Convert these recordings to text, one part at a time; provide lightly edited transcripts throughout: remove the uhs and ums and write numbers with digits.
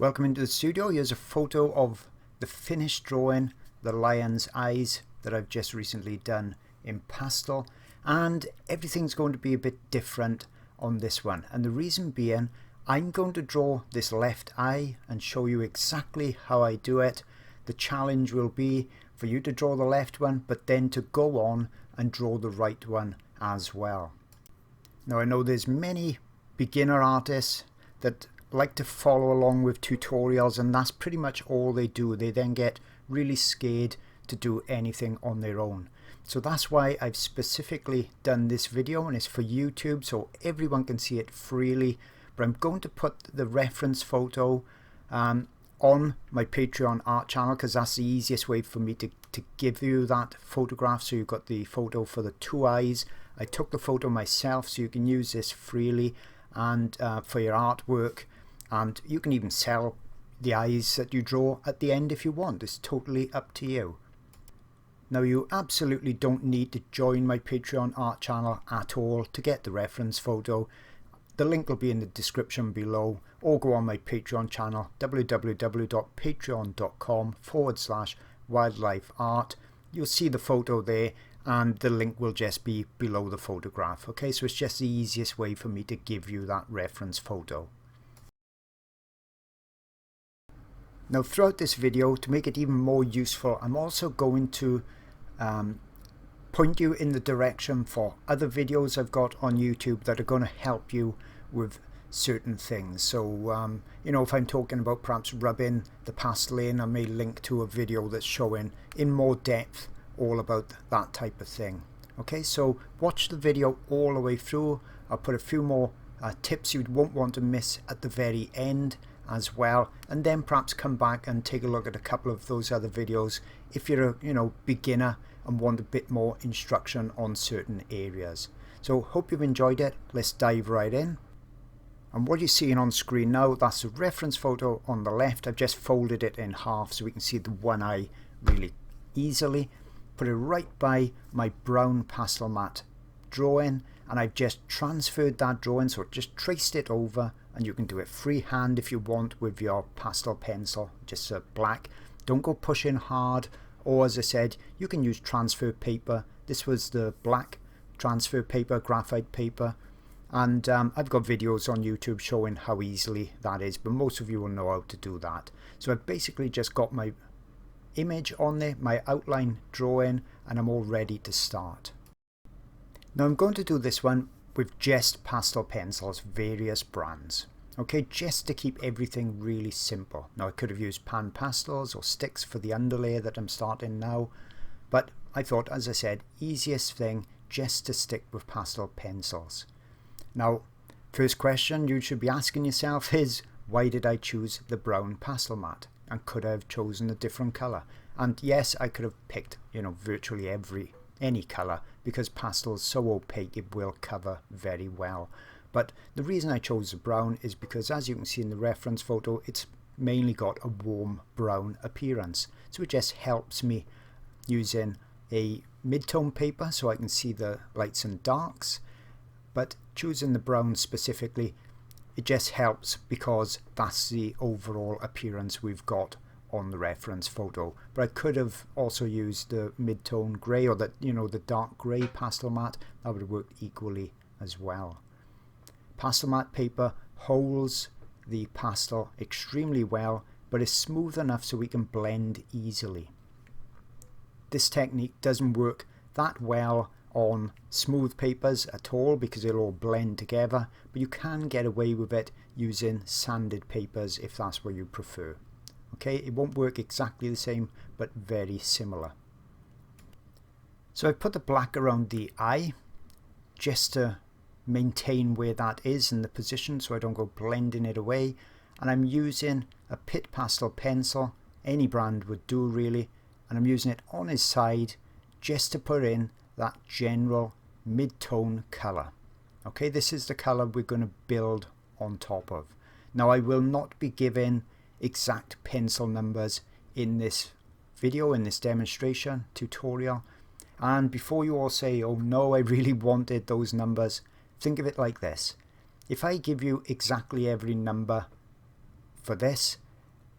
Welcome into the studio. Here's a photo of the finished drawing, the lion's eyes that I've just recently done in pastel, and everything's going to be a bit different on this one. And the reason being, I'm going to draw this left eye and show you exactly how I do it. The challenge will be for you to draw the left one, but then to go on and draw the right one as well. Now I know there's many beginner artists that like to follow along with tutorials, and that's pretty much all they do. They then get really scared to do anything on their own. So that's why I've specifically done this video, and it's for YouTube so everyone can see it freely. But I'm going to put the reference photo on my Patreon art channel, because that's the easiest way for me to give you that photograph. So you've got the photo for the two eyes. I took the photo myself, so you can use this freely and for your artwork. And you can even sell the eyes that you draw at the end if you want. It's totally up to you. Now you absolutely don't need to join my Patreon art channel at all to get the reference photo. The link will be in the description below, or go on my Patreon channel, www.patreon.com/wildlifeart. You'll see the photo there, and the link will just be below the photograph. Okay, so it's just the easiest way for me to give you that reference photo. Now throughout this video, to make it even more useful, I'm also going to point you in the direction for other videos I've got on YouTube that are going to help you with certain things. So you know, if I'm talking about perhaps rubbing the pastel in, I may link to a video that's showing in more depth all about that type of thing. Okay, so watch the video all the way through. I'll put a few more tips you won't want to miss at the very end as well, and then perhaps come back and take a look at a couple of those other videos if you're a beginner and want a bit more instruction on certain areas. So hope you've enjoyed it. Let's dive right in. And what you're seeing on screen now, that's a reference photo on the left. I've just folded it in half so we can see the one eye really easily. Put it right by my brown pastel mat drawing, and I've just transferred that drawing, so just traced it over. And you can do it freehand if you want with your pastel pencil, just black. Don't go pushing hard, or as I said, you can use transfer paper. This was the black transfer paper, graphite paper, and I've got videos on YouTube showing how easily that is, but most of you will know how to do that. So I've basically just got my image on there, my outline drawing, and I'm all ready to start. Now I'm going to do this one with just pastel pencils, various brands. Okay, just to keep everything really simple. Now I could have used pan pastels or sticks for the underlayer that I'm starting now, but I thought, as I said, easiest thing just to stick with pastel pencils. Now, first question you should be asking yourself is, why did I choose the brown pastel mat? And could I have chosen a different color? And yes, I could have picked, virtually any color, because pastel is so opaque it will cover very well. But the reason I chose the brown is because, as you can see in the reference photo, it's mainly got a warm brown appearance. So it just helps me using a mid-tone paper so I can see the lights and darks. But choosing the brown specifically, it just helps because that's the overall appearance we've got on the reference photo. But I could have also used the mid-tone grey, or the dark grey pastel mat. That would work equally as well. Pastel mat paper holds the pastel extremely well, but is smooth enough so we can blend easily. This technique doesn't work that well on smooth papers at all because they'll all blend together, but you can get away with it using sanded papers if that's what you prefer. Okay, it won't work exactly the same, but very similar. So I put the black around the eye just to maintain where that is in the position so I don't go blending it away. And I'm using a pit pastel pencil, any brand would do really, and I'm using it on his side just to put in that general mid-tone color. Okay, this is the color we're going to build on top of. Now I will not be giving exact pencil numbers in this video, in this demonstration tutorial, and before you all say, oh no, I really wanted those numbers, think of it like this. If I give you exactly every number for this,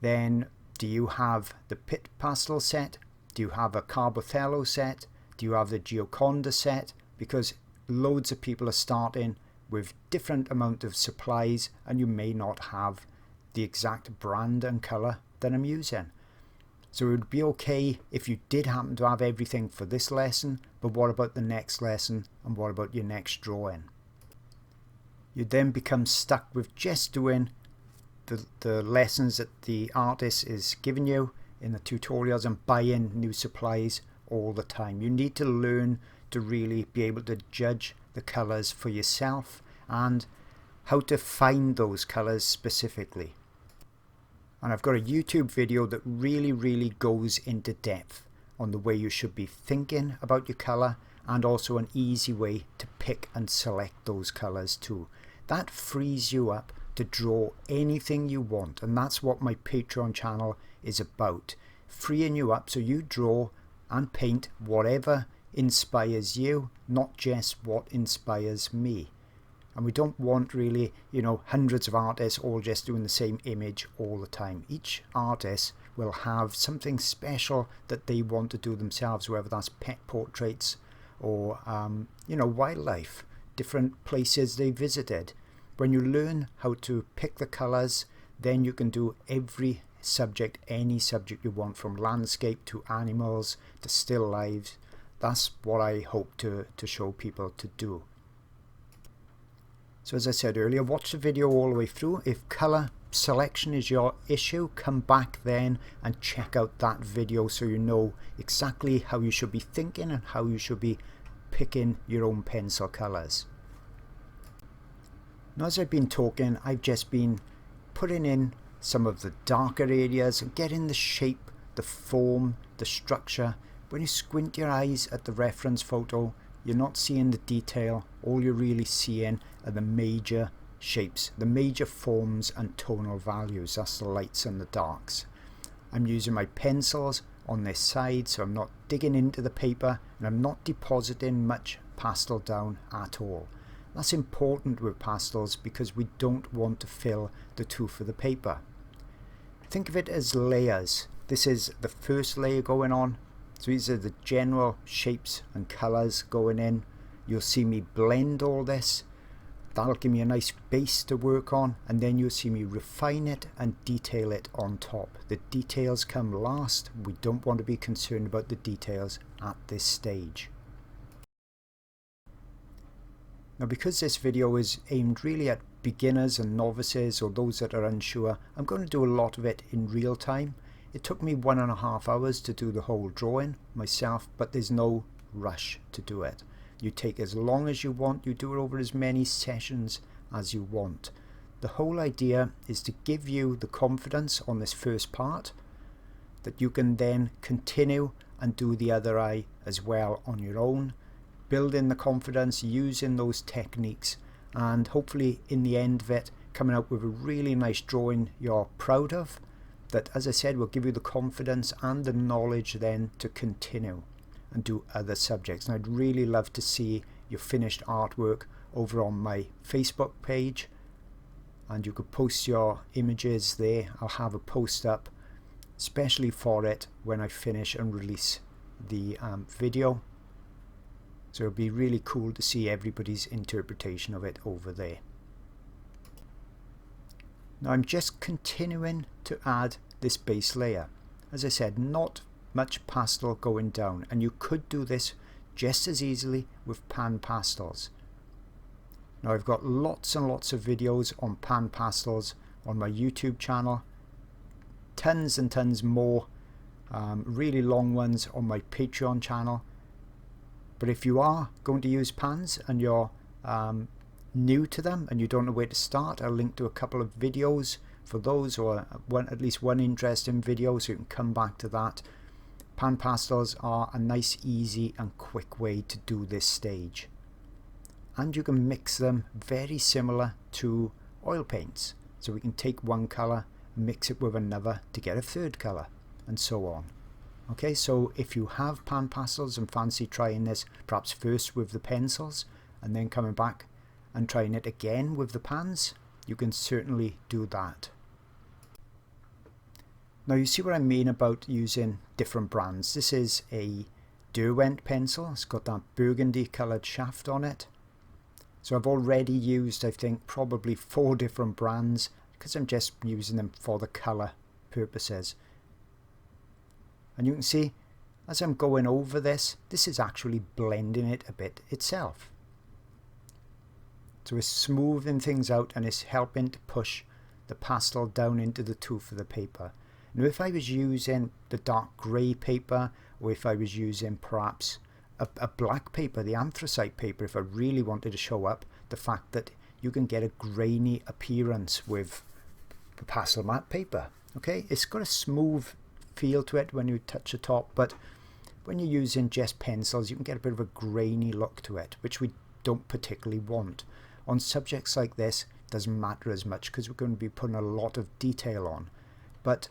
then do you have the Pit Pastel set? Do you have a Carbothello set? Do you have the Gioconda set? Because loads of people are starting with different amount of supplies and you may not have the exact brand and colour that I'm using. So it would be okay if you did happen to have everything for this lesson, but what about the next lesson and what about your next drawing? You then become stuck with just doing the lessons that the artist is giving you in the tutorials and buying new supplies all the time. You need to learn to really be able to judge the colours for yourself and how to find those colours specifically. And I've got a YouTube video that really goes into depth on the way you should be thinking about your colour and also an easy way to pick and select those colours too. That frees you up to draw anything you want, and that's what my Patreon channel is about. Freeing you up so you draw and paint whatever inspires you, not just what inspires me. And we don't want really, hundreds of artists all just doing the same image all the time. Each artist will have something special that they want to do themselves, whether that's pet portraits or, wildlife, different places they visited. When you learn how to pick the colours, then you can do every subject, any subject you want, from landscape to animals to still lives. That's what I hope to show people to do. So as I said earlier, watch the video all the way through. If colour selection is your issue, come back then and check out that video so you know exactly how you should be thinking and how you should be picking your own pencil colours. Now, as I've been talking, I've just been putting in some of the darker areas and getting the shape, the form, the structure. When you squint your eyes at the reference photo, you're not seeing the detail. All you're really seeing are the major shapes, the major forms and tonal values. That's the lights and the darks. I'm using my pencils on this side, so I'm not digging into the paper and I'm not depositing much pastel down at all. That's important with pastels because we don't want to fill the tooth of the paper. Think of it as layers. This is the first layer going on. So these are the general shapes and colours going in. You'll see me blend all this. That'll give me a nice base to work on, and then you'll see me refine it and detail it on top. The details come last. We don't want to be concerned about the details at this stage. Now, because this video is aimed really at beginners and novices or those that are unsure, I'm going to do a lot of it in real time. It took me 1.5 hours to do the whole drawing myself, but there's no rush to do it. You take as long as you want, you do it over as many sessions as you want. The whole idea is to give you the confidence on this first part that you can then continue and do the other eye as well on your own, building the confidence, using those techniques, and hopefully in the end of it coming out with a really nice drawing you're proud of, that, as I said, will give you the confidence and the knowledge then to continue and do other subjects. And I'd really love to see your finished artwork over on my Facebook page, and you could post your images there. I'll have a post up especially for it when I finish and release the video. So it'll be really cool to see everybody's interpretation of it over there. Now I'm just continuing to add this base layer. As I said, not much pastel going down, and you could do this just as easily with pan pastels. Now I've got lots and lots of videos on pan pastels on my YouTube channel, tons and tons more really long ones on my Patreon channel. But if you are going to use pans and you're new to them and you don't know where to start, I'll link to a couple of videos for those, or at least one interesting video, so you can come back to that. Pan pastels are a nice, easy and quick way to do this stage, and you can mix them very similar to oil paints. So we can take one color, mix it with another to get a third color, and so on. Okay, so if you have pan pastels and fancy trying this, perhaps first with the pencils and then coming back and trying it again with the pans, you can certainly do that. Now you see what I mean about using different brands. This is a Derwent pencil. It's got that burgundy coloured shaft on it. So I've already used, I think, probably 4 different brands because I'm just using them for the colour purposes. And you can see as I'm going over this, this is actually blending it a bit itself. So it's smoothing things out and it's helping to push the pastel down into the tooth of the paper. Now if I was using the dark grey paper, or if I was using perhaps a black paper, the anthracite paper, if I really wanted to show up the fact that you can get a grainy appearance with the pastel matte paper. Okay, it's got a smooth feel to it when you touch the top, but when you're using just pencils you can get a bit of a grainy look to it, which we don't particularly want. On subjects like this it doesn't matter as much because we're going to be putting a lot of detail on, but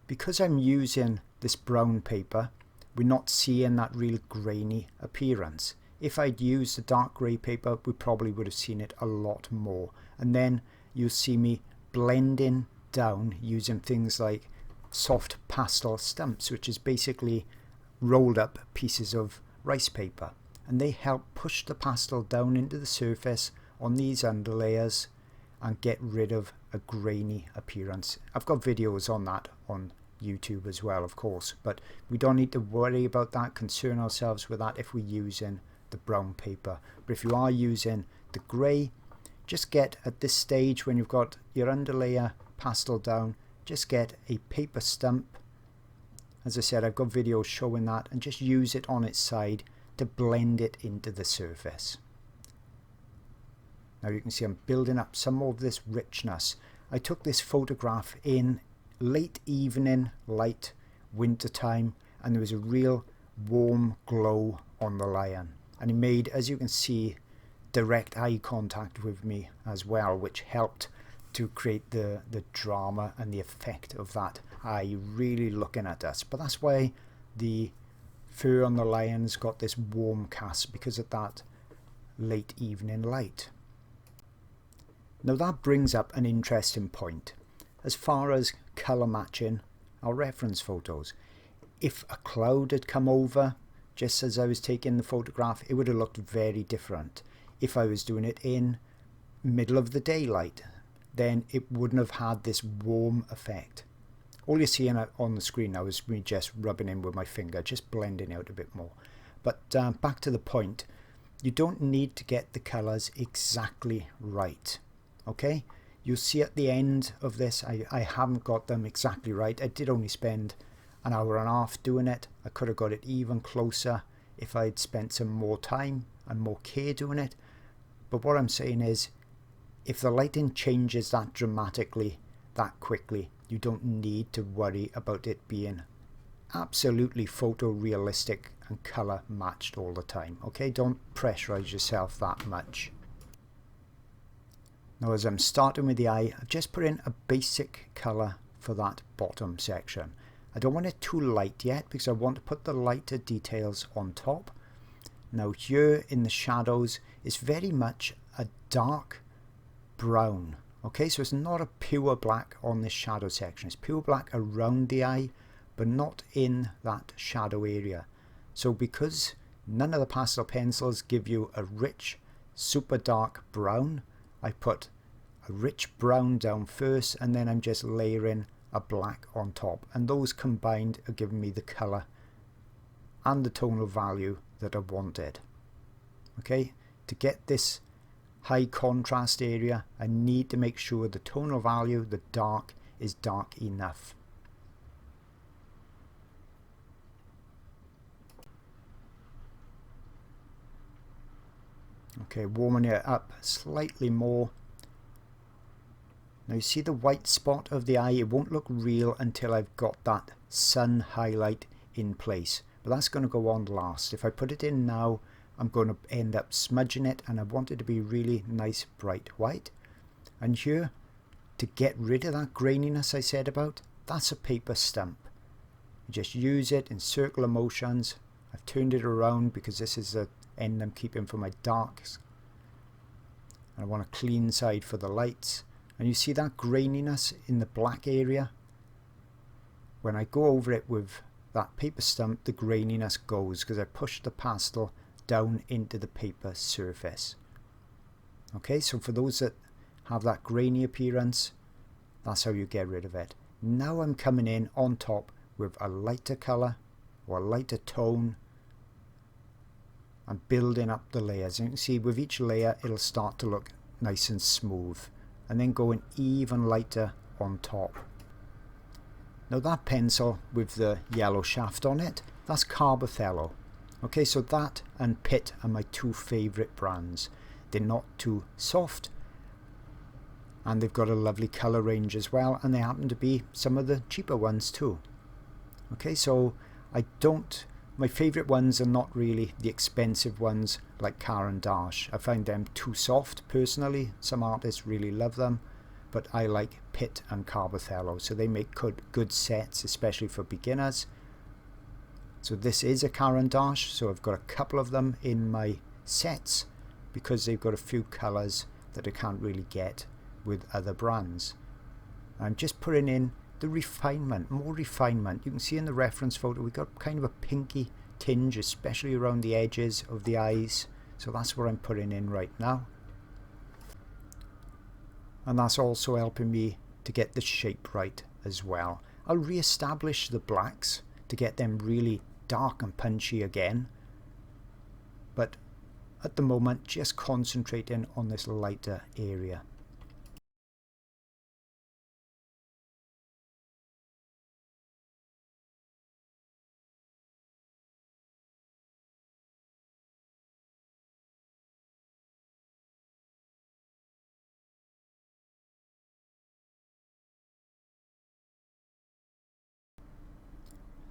because I'm using this brown paper, we're not seeing that real grainy appearance. If I'd used the dark grey paper, we probably would have seen it a lot more. And then you'll see me blending down using things like soft pastel stumps, which is basically rolled up pieces of rice paper. And they help push the pastel down into the surface on these underlayers and get rid of a grainy appearance. I've got videos on that on YouTube as well, of course, but we don't need to worry about that, concern ourselves with that if we're using the brown paper. But if you are using the grey, just get at this stage when you've got your underlayer pastel down, just get a paper stump. As I said, I've got videos showing that, and just use it on its side to blend it into the surface. Now you can see I'm building up some of this richness. I took this photograph in late evening light, winter time, and there was a real warm glow on the lion, and he made, as you can see, direct eye contact with me as well, which helped to create the drama and the effect of that eye really looking at us. But that's why the fur on the lion's got this warm cast, because of that late evening light. Now that brings up an interesting point as far as colour matching our reference photos. If a cloud had come over just as I was taking the photograph, it would have looked very different. If I was doing it in middle of the daylight, then it wouldn't have had this warm effect. All you're seeing on the screen now is me just rubbing in with my finger, just blending out a bit more. But back to the point, you don't need to get the colours exactly right. Okay, you'll see at the end of this I haven't got them exactly right. I did only spend an hour and a half doing it. I could have got it even closer if I'd spent some more time and more care doing it. But what I'm saying is, if the lighting changes that dramatically, that quickly, you don't need to worry about it being absolutely photorealistic and colour matched all the time. Okay, don't pressurize yourself that much. Now as I'm starting with the eye, I've just put in a basic colour for that bottom section. I don't want it too light yet because I want to put the lighter details on top. Now here in the shadows is very much a dark brown. Okay, so it's not a pure black on this shadow section. It's pure black around the eye, but not in that shadow area. So because none of the pastel pencils give you a rich, super dark brown, I put a rich brown down first, and then I'm just layering a black on top, and those combined are giving me the colour and the tonal value that I wanted. Okay, to get this high contrast area, I need to make sure the tonal value, the dark, is dark enough. Okay, warming it up slightly more. Now you see the white spot of the eye, it won't look real until I've got that sun highlight in place, but that's going to go on last. If I put it in now, I'm going to end up smudging it, and I want it to be really nice bright white. And here, to get rid of that graininess I said about, that's a paper stump. You just use it in circular motions. I've turned it around because this is the end I'm keeping for my darks. I want a clean side for the lights, And you see that graininess in the black area? When I go over it with that paper stump, the graininess goes because I push the pastel down into the paper surface. Okay, so for those that have that grainy appearance, that's how you get rid of it. Now I'm coming in on top with a lighter color or a lighter tone and building up the layers. And you can see with each layer it'll start to look nice and smooth, and then going even lighter on top. Now that pencil with the yellow shaft on it, that's Carbothello. Okay, so that and Pitt are my two favorite brands. They're not too soft and they've got a lovely color range as well, and they happen to be some of the cheaper ones too. Okay, so my favorite ones are not really the expensive ones like Caran d'Ache. I find them too soft personally. Some artists really love them, but I like Pitt and Carbothello, so they make good sets, especially for beginners. So this is a Caran d'Ache, so I've got a couple of them in my sets because they've got a few colors that I can't really get with other brands. I'm just putting in the refinement, more refinement. You can see in the reference photo we've got kind of a pinky tinge, especially around the edges of the eyes, so that's what I'm putting in right now. And that's also helping me to get the shape right as well. I'll re-establish the blacks to get them really dark and punchy again, but at the moment just concentrating on this lighter area.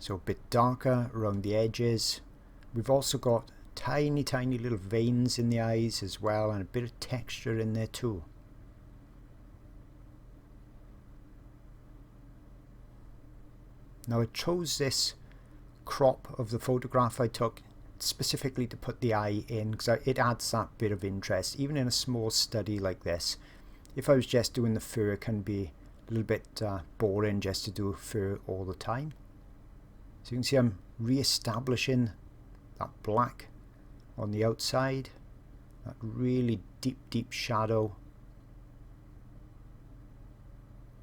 So a bit darker around the edges. We've also got tiny little veins in the eyes as well, and a bit of texture in there too. Now I chose this crop of the photograph I took specifically to put the eye in because it adds that bit of interest, even in a small study like this. If I was just doing the fur, it can be a little bit boring just to do fur all the time. So you can see I'm re-establishing that black on the outside, that really deep shadow,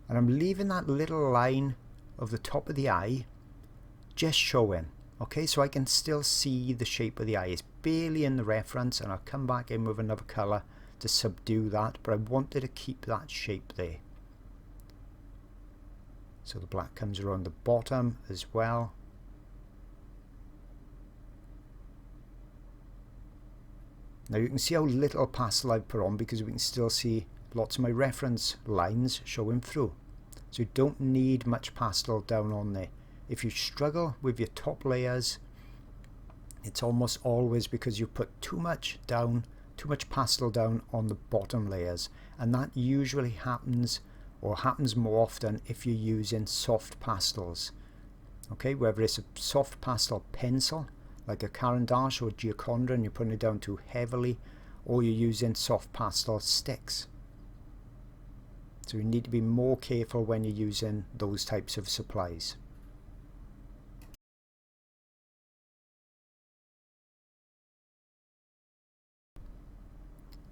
and I'm leaving that little line of the top of the eye just showing. Okay, so I can still see the shape of the eye. It's barely in the reference, and I'll come back in with another color to subdue that, but I wanted to keep that shape there. So the black comes around the bottom as well. Now you can see how little pastel I've put on because we can still see lots of my reference lines showing through. So you don't need much pastel down on there. If you struggle with your top layers, it's almost always because you put too much pastel down on the bottom layers, and that usually happens, or happens more often, if you're using soft pastels. Okay, whether it's a soft pastel pencil like a Caran d'Ache or Gioconda and you're putting it down too heavily, or you're using soft pastel sticks. So you need to be more careful when you're using those types of supplies.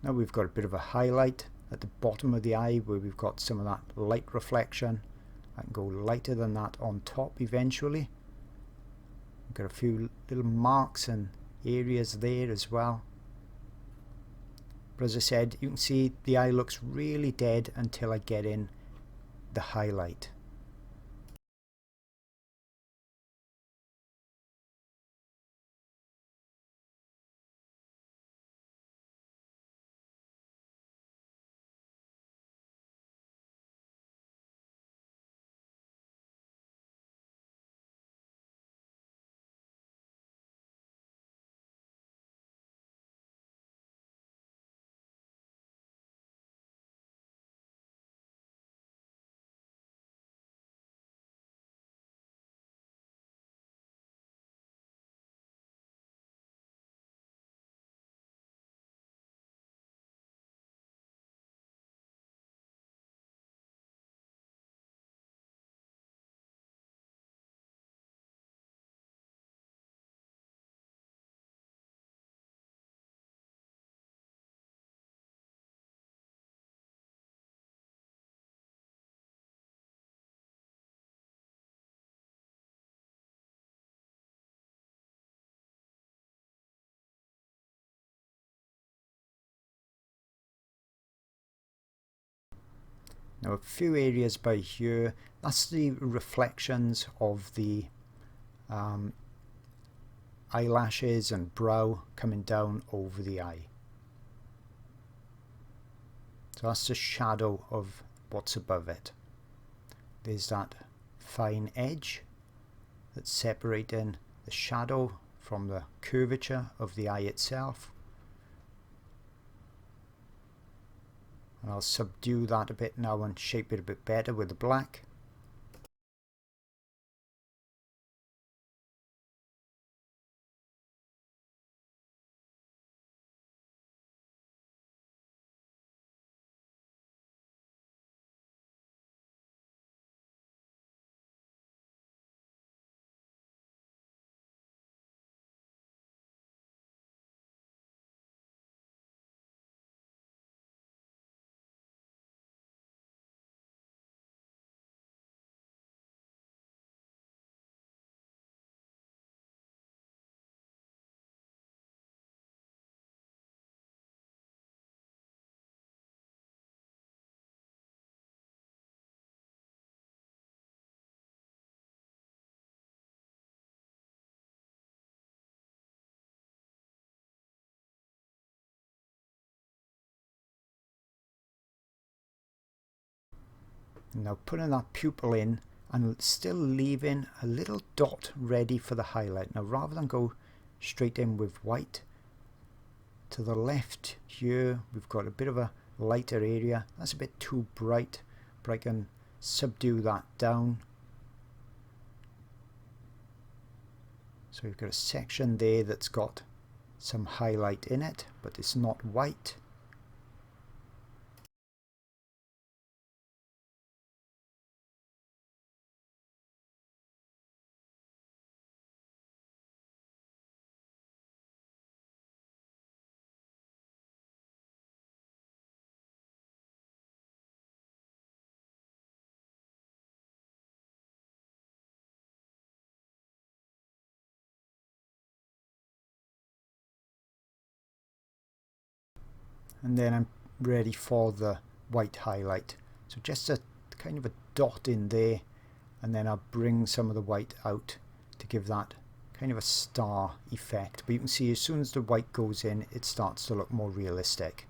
Now we've got a bit of a highlight at the bottom of the eye where we've got some of that light reflection. I can go lighter than that on top eventually. We've got a few little marks and areas there as well. But as I said, you can see the eye looks really dead until I get in the highlight. Now a few areas by here, that's the reflections of the eyelashes and brow coming down over the eye. So that's the shadow of what's above it. There's that fine edge that's separating the shadow from the curvature of the eye itself. And I'll subdue that a bit now and shape it a bit better with the black. Now putting that pupil in and still leaving a little dot ready for the highlight. Now rather than go straight in with white, to the left here we've got a bit of a lighter area. That's a bit too bright, but I can subdue that down. So we've got a section there that's got some highlight in it, but it's not white. And then I'm ready for the white highlight. So just a kind of a dot in there, and then I'll bring some of the white out to give that kind of a star effect. But you can see as soon as the white goes in, it starts to look more realistic.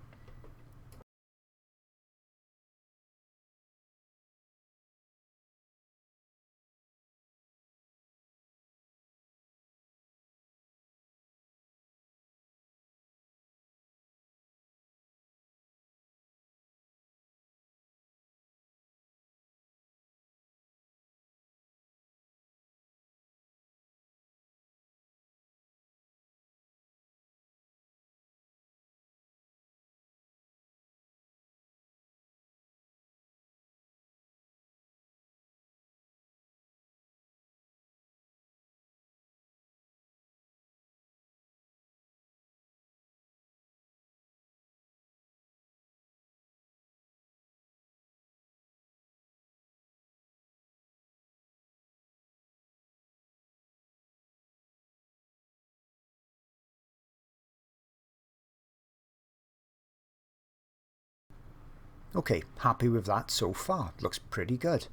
Okay, happy with that so far. Looks pretty good.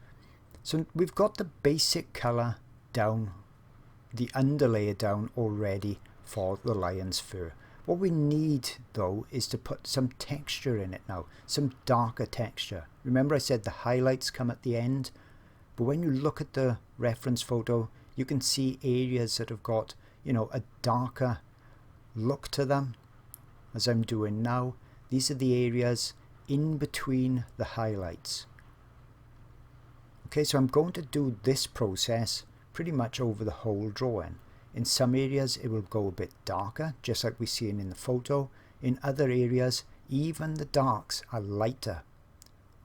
So we've got the basic color down, the underlayer down already for the lion's fur. What we need though is to put some texture in it now, some darker texture. Remember I said the highlights come at the end, but when you look at the reference photo, you can see areas that have got, you know, a darker look to them, as I'm doing now. These are the areas in between the highlights. Okay, so I'm going to do this process pretty much over the whole drawing. In some areas it will go a bit darker, just like we're seeing in the photo. In other areas, even the darks are lighter.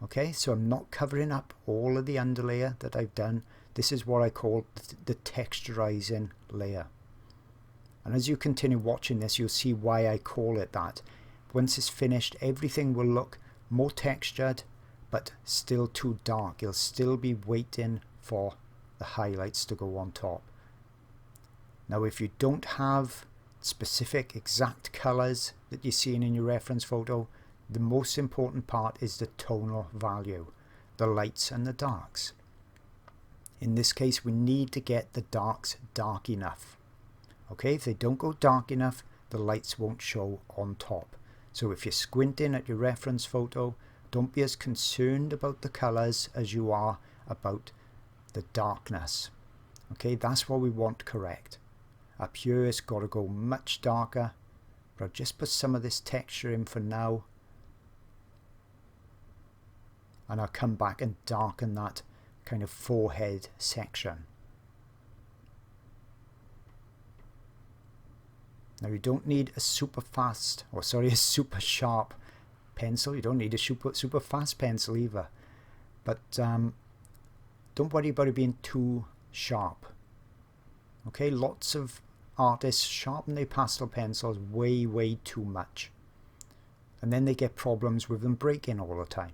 Okay, so I'm not covering up all of the underlayer that I've done. This is what I call the texturizing layer. And as you continue watching this, you'll see why I call it that. Once it's finished, everything will look more textured, but still too dark. You'll still be waiting for the highlights to go on top. Now, if you don't have specific exact colors that you're seeing in your reference photo, the most important part is the tonal value. the lights and the darks. In this case, we need to get the darks dark enough. Okay, if they don't go dark enough, the lights won't show on top. So if you're squinting at your reference photo, don't be as concerned about the colors as you are about the darkness. Okay, that's what we want correct. Up here it's got to go much darker, but I'll just put some of this texture in for now, and I'll come back and darken that kind of forehead section. Now you don't need a super sharp pencil. You don't need a super fast pencil either. But don't worry about it being too sharp. Okay, lots of artists sharpen their pastel pencils way too much. And then they get problems with them breaking all the time.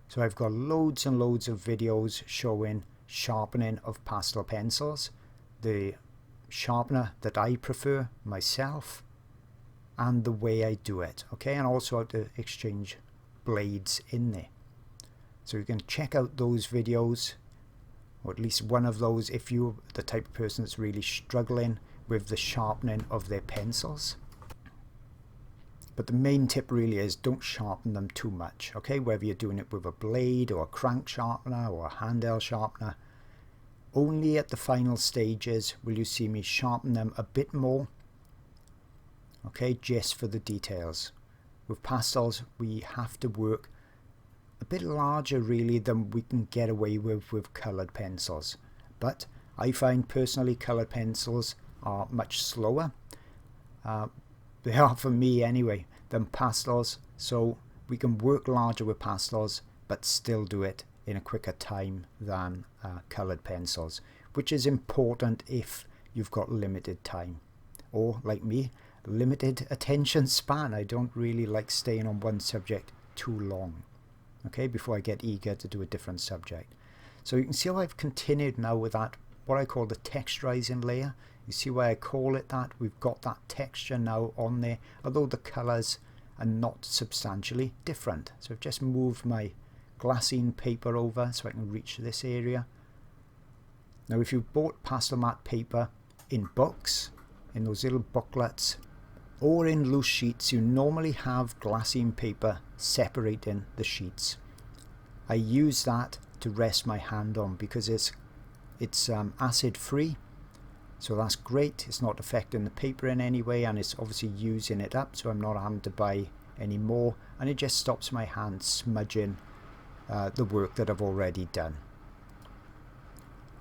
So I've got loads and loads of videos showing sharpening of pastel pencils, the sharpener that I prefer myself, and the way I do it. Okay, and also how to exchange blades in there. So you can check out those videos, or at least one of those, if you're the type of person that's really struggling with the sharpening of their pencils. But the main tip really is don't sharpen them too much. Okay, whether you're doing it with a blade or a crank sharpener or a handheld sharpener, only at the final stages will you see me sharpen them a bit more. Okay, just for the details. With pastels, we have to work a bit larger really than we can get away with coloured pencils. But I find personally coloured pencils are much slower. They are for me anyway, than pastels. So we can work larger with pastels, but still do it in a quicker time than coloured pencils, which is important if you've got limited time. Or, like me, limited attention span. I don't really like staying on one subject too long, okay, before I get eager to do a different subject. So you can see how I've continued now with that, what I call the texturizing layer. You see why I call it that? We've got that texture now on there, although the colors are not substantially different. So I've just moved my glassine paper over so I can reach this area. Now if you bought pastel matte paper in books, in those little booklets, or in loose sheets, you normally have glassine paper separating the sheets. I use that to rest my hand on because it's acid free, so that's great. It's not affecting the paper in any way, and it's obviously using it up, so I'm not having to buy any more, and it just stops my hand smudging the work that I've already done.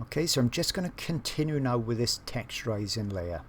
Okay, so I'm just going to continue now with this texturizing layer.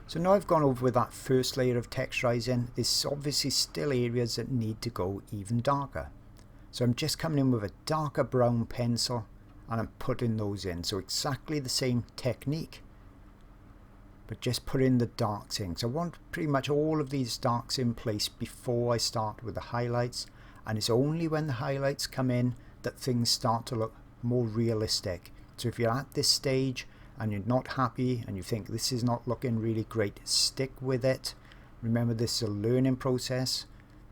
So now I've gone over with that first layer of texturizing. There's obviously still areas that need to go even darker. So I'm just coming in with a darker brown pencil and I'm putting those in. So exactly the same technique, but just putting the darks in. So I want pretty much all of these darks in place before I start with the highlights. And it's only when the highlights come in that things start to look more realistic. So if you're at this stage and you're not happy and you think this is not looking really great, stick with it. Remember, this is a learning process.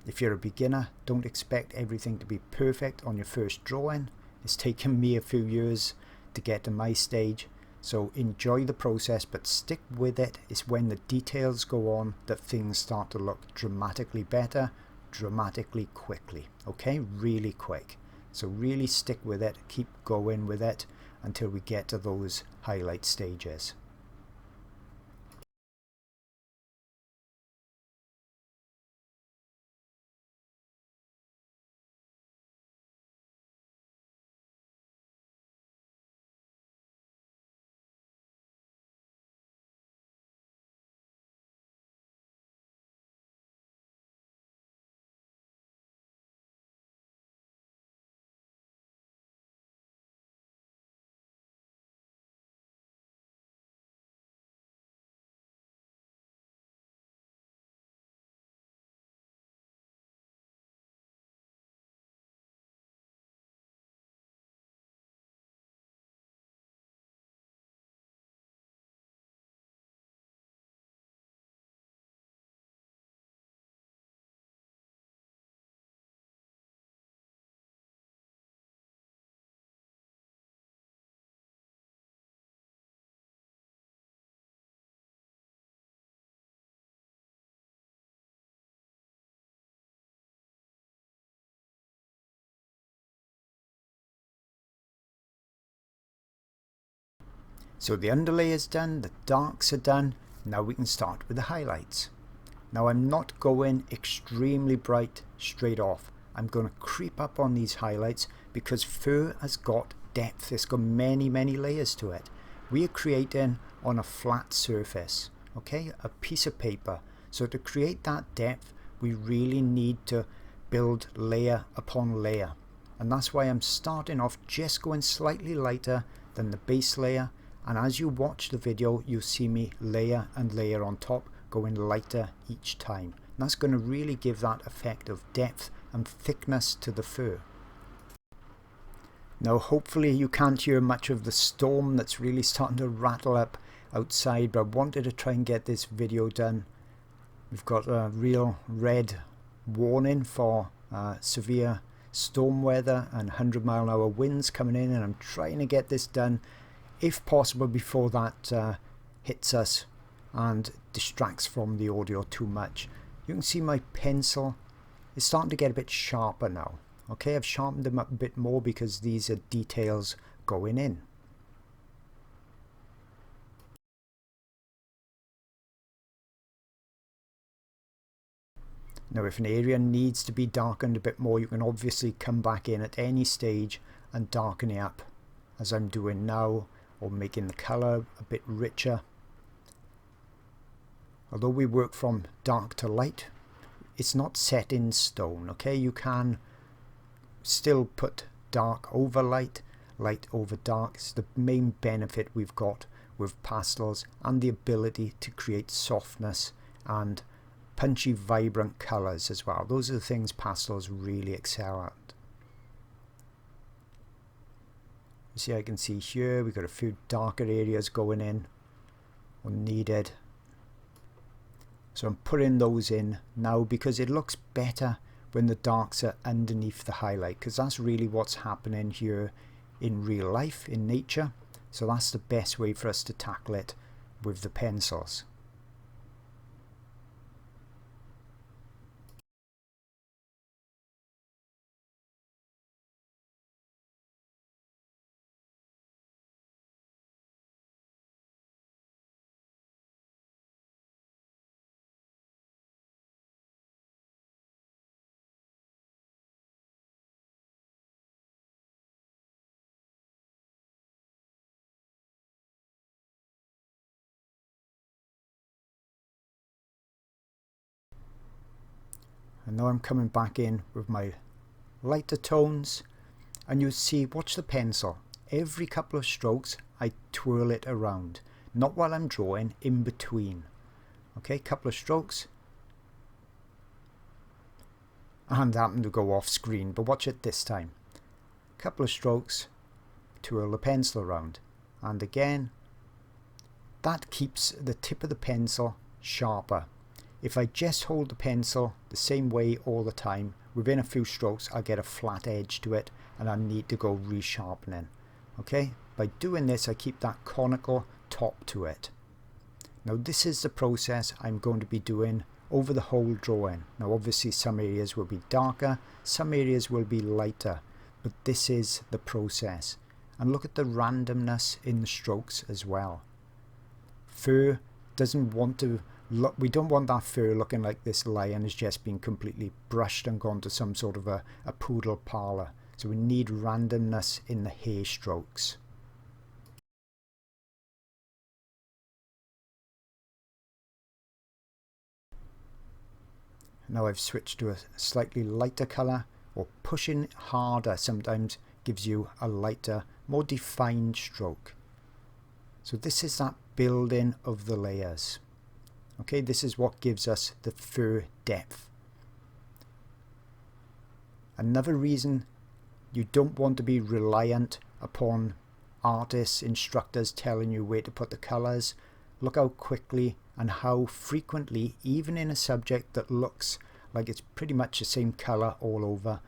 If you're a beginner, don't expect everything to be perfect on your first drawing. It's taken me a few years to get to my stage, so enjoy the process, but stick with it. It's when the details go on that things start to look dramatically better, dramatically quickly, okay, really quick. So really stick with it, keep going with it until we get to those highlight stages. So the underlay is done, the darks are done. Now we can start with the highlights. Now I'm not going extremely bright straight off. I'm going to creep up on these highlights because fur has got depth. It's got many layers to it. We are creating on a flat surface, okay, a piece of paper. So to create that depth, we really need to build layer upon layer. And that's why I'm starting off just going slightly lighter than the base layer. And as you watch the video, you'll see me layer and layer on top, going lighter each time. And that's going to really give that effect of depth and thickness to the fur. Now hopefully you can't hear much of the storm that's really starting to rattle up outside, but I wanted to try and get this video done. We've got a real red warning for severe storm weather and 100-mile-an-hour winds coming in, and I'm trying to get this done if possible before that hits us and distracts from the audio too much. You can see my pencil is starting to get a bit sharper now. Okay, I've sharpened them up a bit more because these are details going in. Now if an area needs to be darkened a bit more, you can obviously come back in at any stage and darken it up, as I'm doing now, or making the colour a bit richer. Although we work from dark to light, it's not set in stone, okay? You can still put dark over light, light over dark. It's the main benefit we've got with pastels, and the ability to create softness and punchy, vibrant colours as well. Those are the things pastels really excel at. You see, I can see here we've got a few darker areas going in or needed. So I'm putting those in now because it looks better when the darks are underneath the highlight, because that's really what's happening here in real life, in nature. So that's the best way for us to tackle it with the pencils. And now I'm coming back in with my lighter tones, and you'll see, watch the pencil. Every couple of strokes I twirl it around, not while I'm drawing, in between. Okay, couple of strokes, and happen to go off screen, but watch it this time. Couple of strokes, twirl the pencil around, and again. That keeps the tip of the pencil sharper. If I just hold the pencil the same way all the time, within a few strokes I'll get a flat edge to it and I need to go resharpening. Okay, by doing this I keep that conical top to it. Now this is the process I'm going to be doing over the whole drawing. Now obviously some areas will be darker, some areas will be lighter, but this is the process. And look at the randomness in the strokes as well. Fur doesn't want to look, we don't want that fur looking like this lion has just been completely brushed and gone to some sort of a poodle parlour. So we need randomness in the hair strokes. Now I've switched to a slightly lighter colour, or pushing harder sometimes gives you a lighter, more defined stroke. So this is that building of the layers. Okay, this is what gives us the fur depth. Another reason you don't want to be reliant upon artists, instructors telling you where to put the colours. Look how quickly and how frequently, even in a subject that looks like it's pretty much the same colour all over,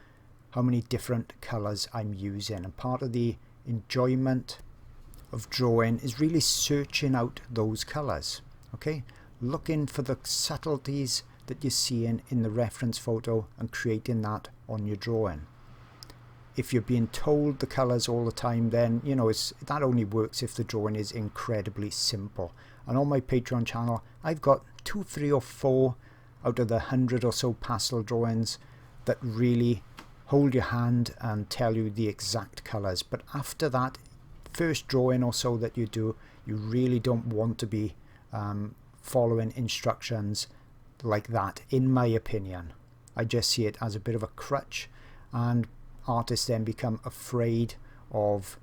how many different colours I'm using. And part of the enjoyment of drawing is really searching out those colours. Okay, looking for the subtleties that you're seeing in the reference photo and creating that on your drawing. if you're being told the colors all the time, then you know that only works if the drawing is incredibly simple. And on my Patreon channel, I've got 2, 3 or 4 out of the 100 or so pastel drawings that really hold your hand and tell you the exact colors. But after that first drawing or so that you do, you really don't want to be following instructions like that, in my opinion. I just see it as a bit of a crutch, and artists then become afraid of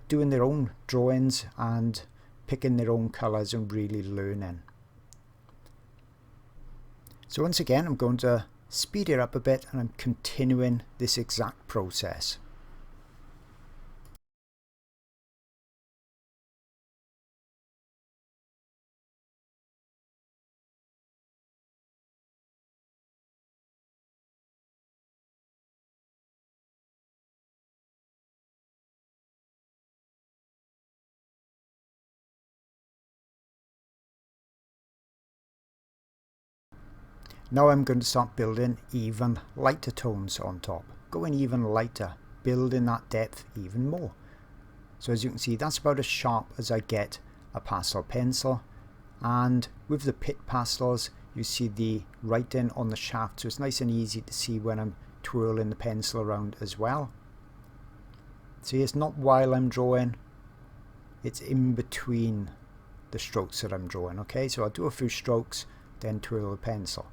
doing their own drawings and picking their own colors and really learning. So once again, I'm going to speed it up a bit, and I'm continuing this exact process. Now I'm going to start building even lighter tones on top, going even lighter, building that depth even more. So as you can see, that's about as sharp as I get a pastel pencil, and with the pit pastels you see the writing on the shaft, so it's nice and easy to see when I'm twirling the pencil around as well. See, it's not while I'm drawing, it's in between the strokes that I'm drawing. Okay, so I'll do a few strokes, then twirl the pencil.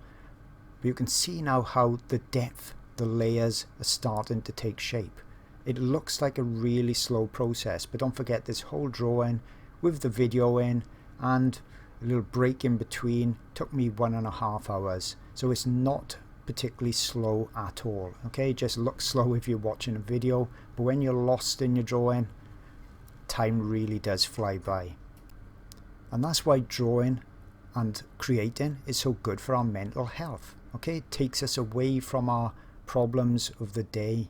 But you can see now how the depth, the layers are starting to take shape. It looks like a really slow process, but don't forget this whole drawing with the video in and a little break in between took me 1.5 hours. So it's not particularly slow at all. Okay, it just looks slow if you're watching a video, but when you're lost in your drawing, time really does fly by. And that's why drawing and creating is so good for our mental health. Okay, it takes us away from our problems of the day.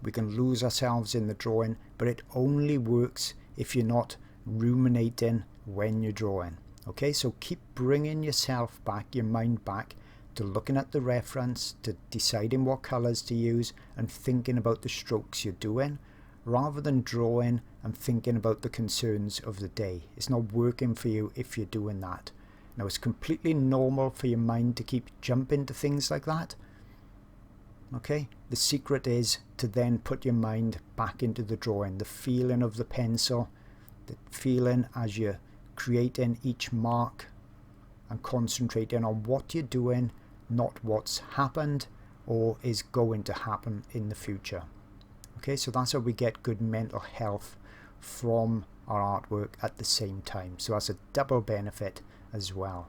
We can lose ourselves in the drawing, but it only works if you're not ruminating when you're drawing. Okay, so keep bringing yourself back, your mind back to looking at the reference, to deciding what colors to use and thinking about the strokes you're doing, rather than drawing and thinking about the concerns of the day. It's not working for you if you're doing that. Now, it's completely normal for your mind to keep jumping to things like that. Okay, the secret is to then put your mind back into the drawing, the feeling of the pencil, the feeling as you're creating each mark and concentrating on what you're doing, not what's happened or is going to happen in the future. Okay, so that's how we get good mental health from our artwork at the same time. So that's a double benefit as well.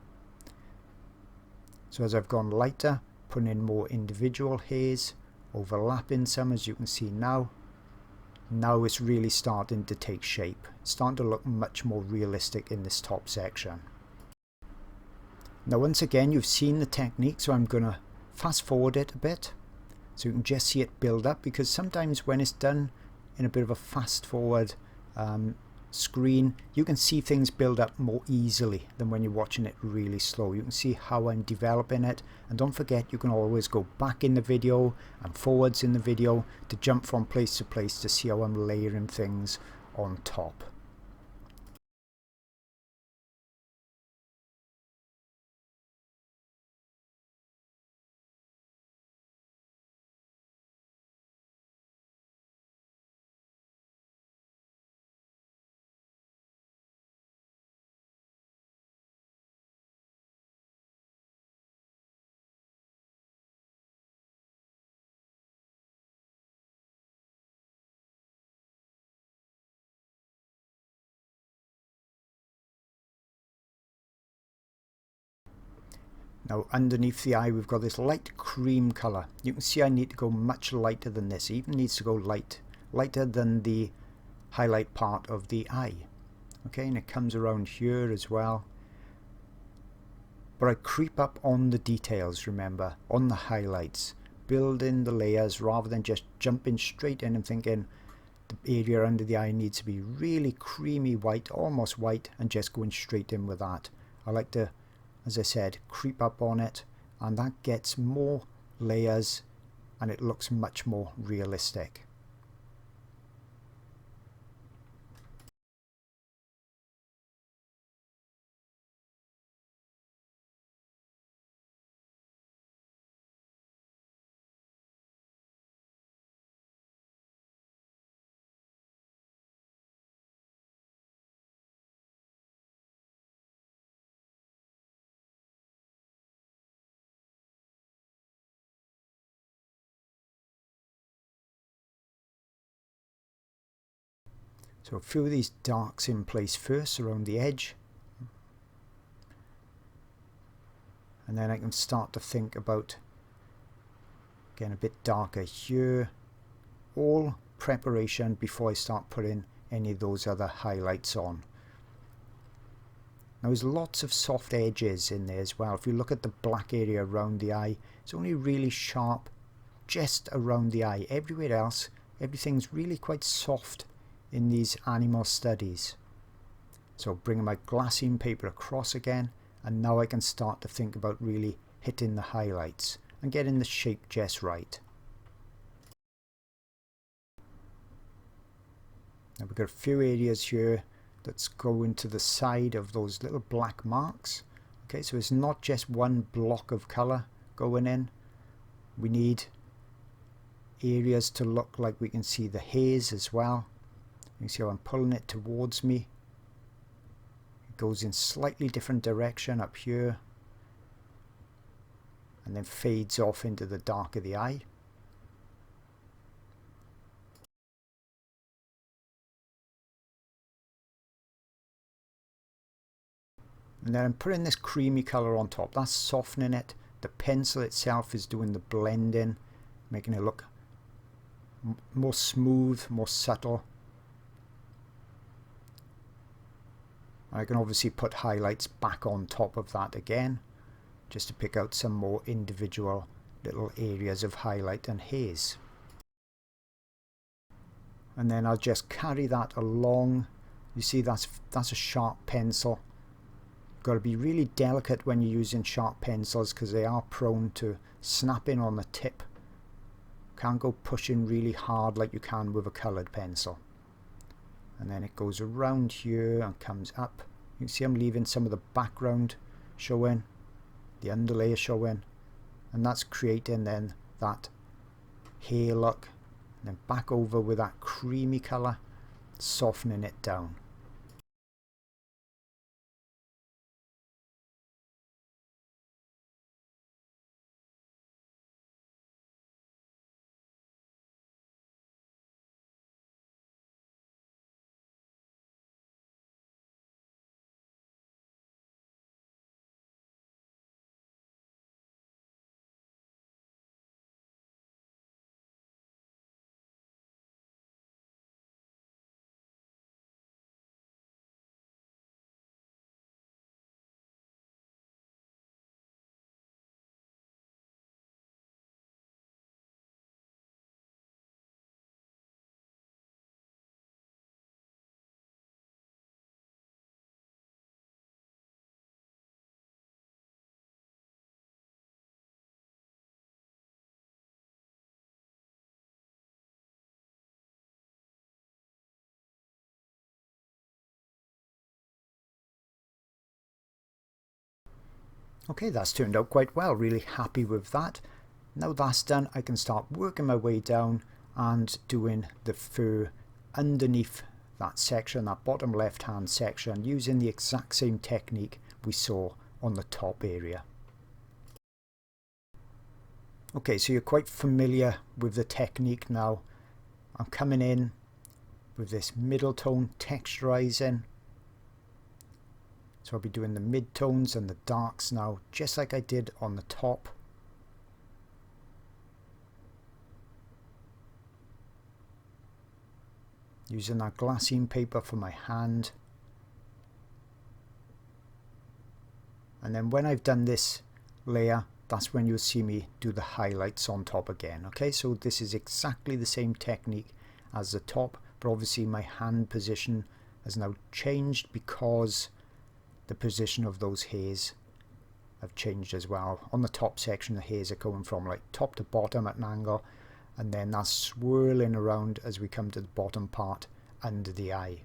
So as I've gone lighter, putting in more individual haze, overlapping some, as you can see now. Now it's really starting to take shape. It's starting to look much more realistic in this top section. Now once again, you've seen the technique, so I'm going to fast forward it a bit so you can just see it build up, because sometimes when it's done in a bit of a fast forward screen, you can see things build up more easily than when you're watching it really slow. You can see how I'm developing it, and don't forget you can always go back in the video and forwards in the video to jump from place to place to see how I'm layering things on top. Now underneath the eye we've got this light cream colour. You can see I need to go much lighter than this. It even needs to go lighter than the highlight part of the eye. Okay, and it comes around here as well. But I creep up on the details, remember, on the highlights, building the layers rather than just jumping straight in and thinking the area under the eye needs to be really creamy white, almost white, and just going straight in with that. I like to, as I said, creep up on it, and that gets more layers and it looks much more realistic. So a few of these darks in place first around the edge. And then I can start to think about getting a bit darker here. All preparation before I start putting any of those other highlights on. Now there's lots of soft edges in there as well. If you look at the black area around the eye, it's only really sharp just around the eye. Everywhere else, everything's really quite soft in these animal studies. So bringing my glassine paper across again, and now I can start to think about really hitting the highlights and getting the shape just right. Now we've got a few areas here that's going to the side of those little black marks. Okay, so it's not just one block of color going in. We need areas to look like we can see the haze as well. You can see how I'm pulling it towards me. It goes in slightly different direction up here and then fades off into the dark of the eye. And then I'm putting this creamy color on top. That's softening it. The pencil itself is doing the blending, making it look more smooth, more subtle. I can obviously put highlights back on top of that again, just to pick out some more individual little areas of highlight and haze. And then I'll just carry that along. You see that's a sharp pencil. Got to be really delicate when you're using sharp pencils because they are prone to snapping on the tip. Can't go pushing really hard like you can with a coloured pencil. And then it goes around here and comes up. You can see I'm leaving some of the background showing, the underlayer showing, and that's creating then that hair look. And then back over with that creamy colour, softening it down. Okay, that's turned out quite well. Really happy with that. Now that's done, I can start working my way down and doing the fur underneath that section, that bottom left hand section, using the exact same technique we saw on the top area. Okay, so you're quite familiar with the technique now. I'm coming in with this middle tone texturizing. So I'll be doing the mid-tones and the darks now, just like I did on the top. Using that glassine paper for my hand. And then when I've done this layer, that's when you'll see me do the highlights on top again. Okay, so this is exactly the same technique as the top, but obviously my hand position has now changed because the position of those hairs have changed as well. On the top section, the hairs are going from like top to bottom at an angle, and then that's swirling around as we come to the bottom part under the eye.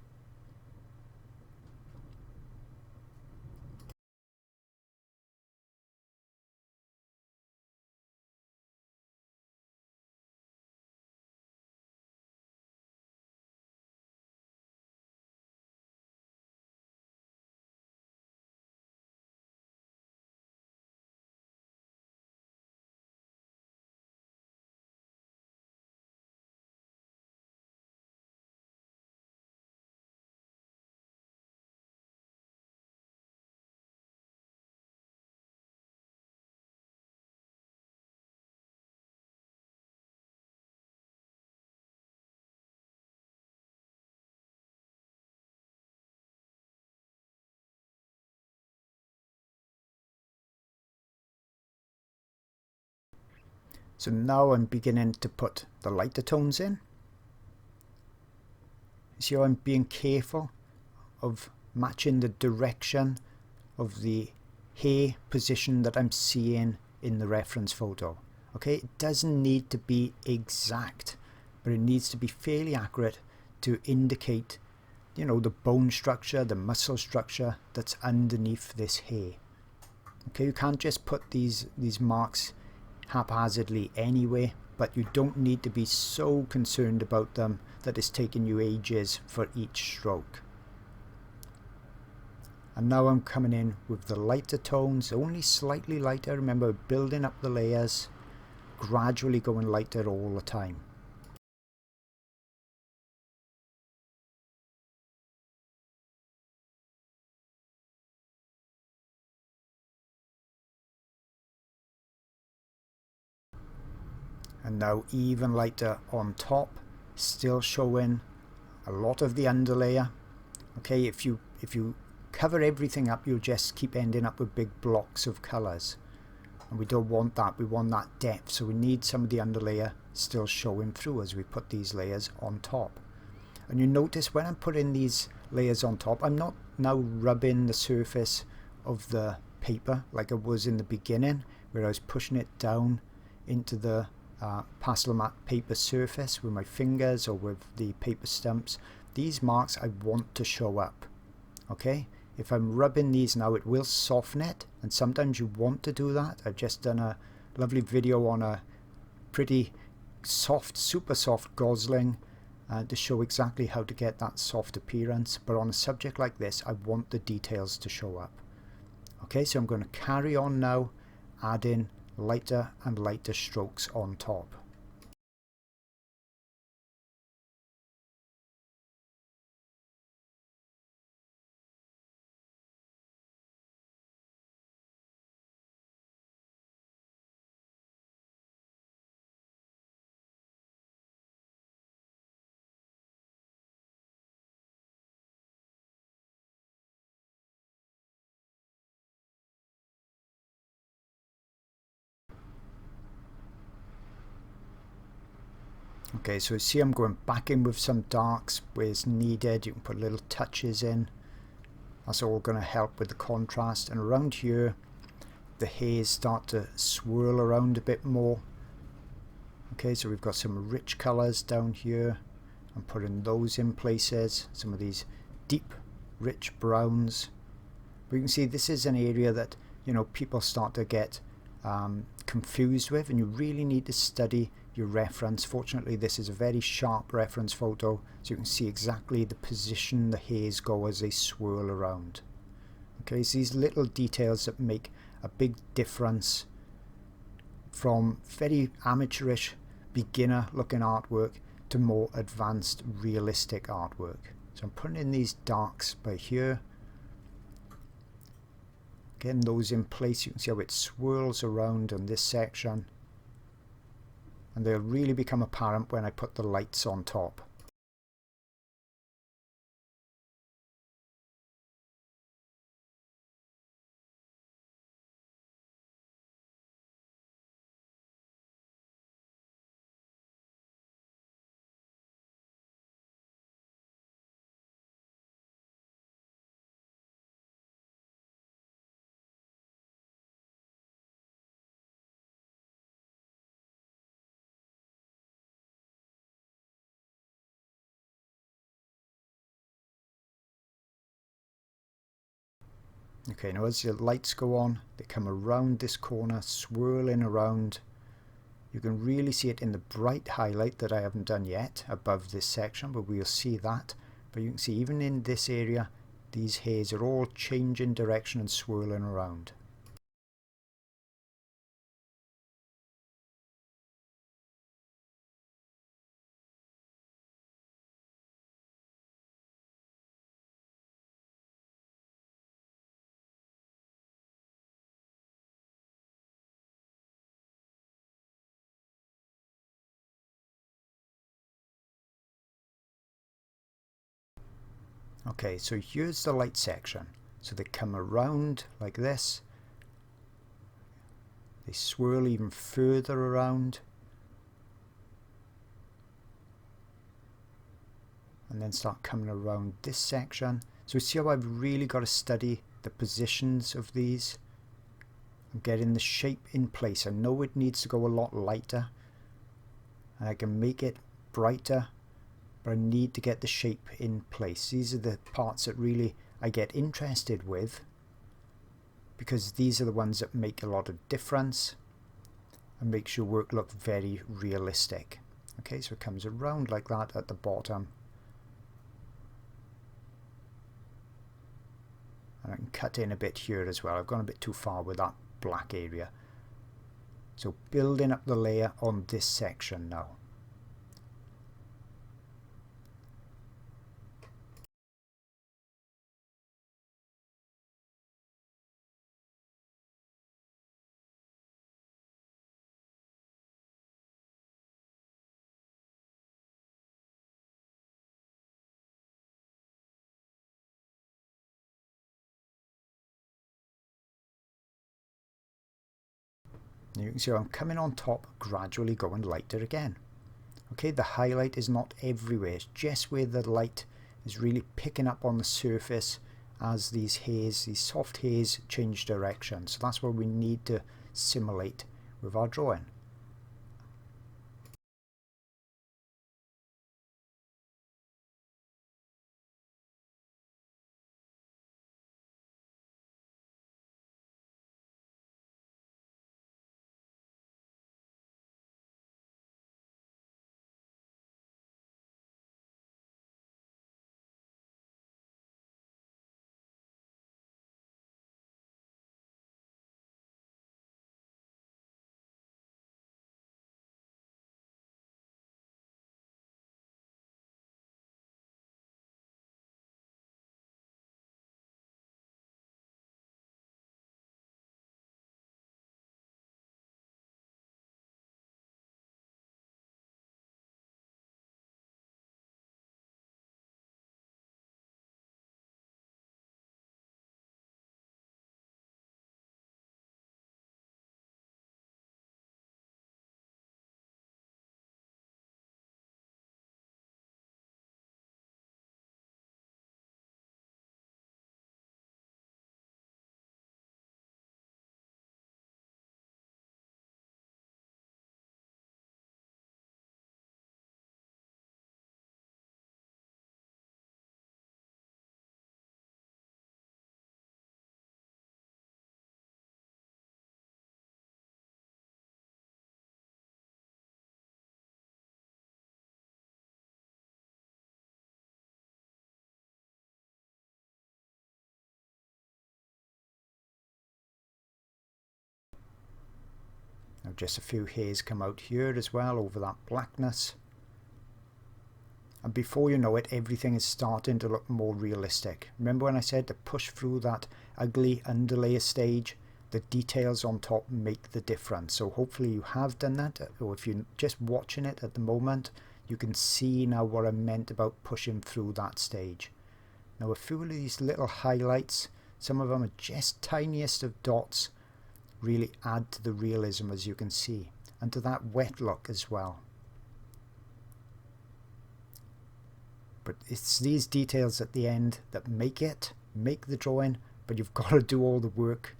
So now I'm beginning to put the lighter tones in. See how I'm being careful of matching the direction of the hair position that I'm seeing in the reference photo. Okay, it doesn't need to be exact, but it needs to be fairly accurate to indicate, you know, the bone structure, the muscle structure that's underneath this hair. Okay, you can't just put these marks haphazardly anyway, but you don't need to be so concerned about them that it's taking you ages for each stroke. And now I'm coming in with the lighter tones, only slightly lighter. Remember, building up the layers, gradually going lighter all the time. And now even lighter on top, still showing a lot of the underlayer. Okay, if you cover everything up, you'll just keep ending up with big blocks of colors, and we don't want that. We want that depth, so we need some of the underlayer still showing through as we put these layers on top. And you notice when I'm putting these layers on top, I'm not now rubbing the surface of the paper like I was in the beginning, where I was pushing it down into the pastel matte paper surface with my fingers or with the paper stumps. These marks I want to show up. Okay, if I'm rubbing these now, it will soften it, and sometimes you want to do that. I've just done a lovely video on a pretty soft, super soft gosling to show exactly how to get that soft appearance, but on a subject like this I want the details to show up. Okay, so I'm going to carry on now, adding lighter and lighter strokes on top. Okay, so you see I'm going back in with some darks where it's needed. You can put little touches in. That's all going to help with the contrast. And around here, the hairs start to swirl around a bit more. Okay, so we've got some rich colors down here. I'm putting those in places. Some of these deep, rich browns. But you can see this is an area that, you know, people start to get confused with, and you really need to study your reference. Fortunately, this is a very sharp reference photo, so you can see exactly the position the hairs go as they swirl around. Okay, so these little details that make a big difference from very amateurish, beginner looking artwork to more advanced, realistic artwork. So I'm putting in these darks by here. Getting those in place, you can see how it swirls around in this section, and they'll really become apparent when I put the lights on top. Okay, now as the lights go on, they come around this corner, swirling around. You can really see it in the bright highlight that I haven't done yet above this section, but we'll see that. But you can see even in this area, these hairs are all changing direction and swirling around. Okay, so here's the light section. So they come around like this. They swirl even further around. And then start coming around this section. So see how I've really got to study the positions of these and getting the shape in place. I know it needs to go a lot lighter and I can make it brighter, but I need to get the shape in place. These are the parts that really I get interested with, because these are the ones that make a lot of difference and makes your work look very realistic. Okay, so it comes around like that at the bottom. And I can cut in a bit here as well. I've gone a bit too far with that black area. So building up the layer on this section now. You can see I'm coming on top, gradually going lighter again. Okay, the highlight is not everywhere, it's just where the light is really picking up on the surface as these soft haze change direction. So that's what we need to simulate with our drawing. Now just a few haze come out here as well over that blackness. And before you know it, everything is starting to look more realistic. Remember when I said to push through that ugly underlayer stage? The details on top make the difference. So hopefully you have done that, or if you're just watching it at the moment, you can see now what I meant about pushing through that stage. Now a few of these little highlights, some of them are just tiniest of dots, really add to the realism, as you can see, and to that wet look as well. But it's these details at the end that make the drawing, but you've got to do all the work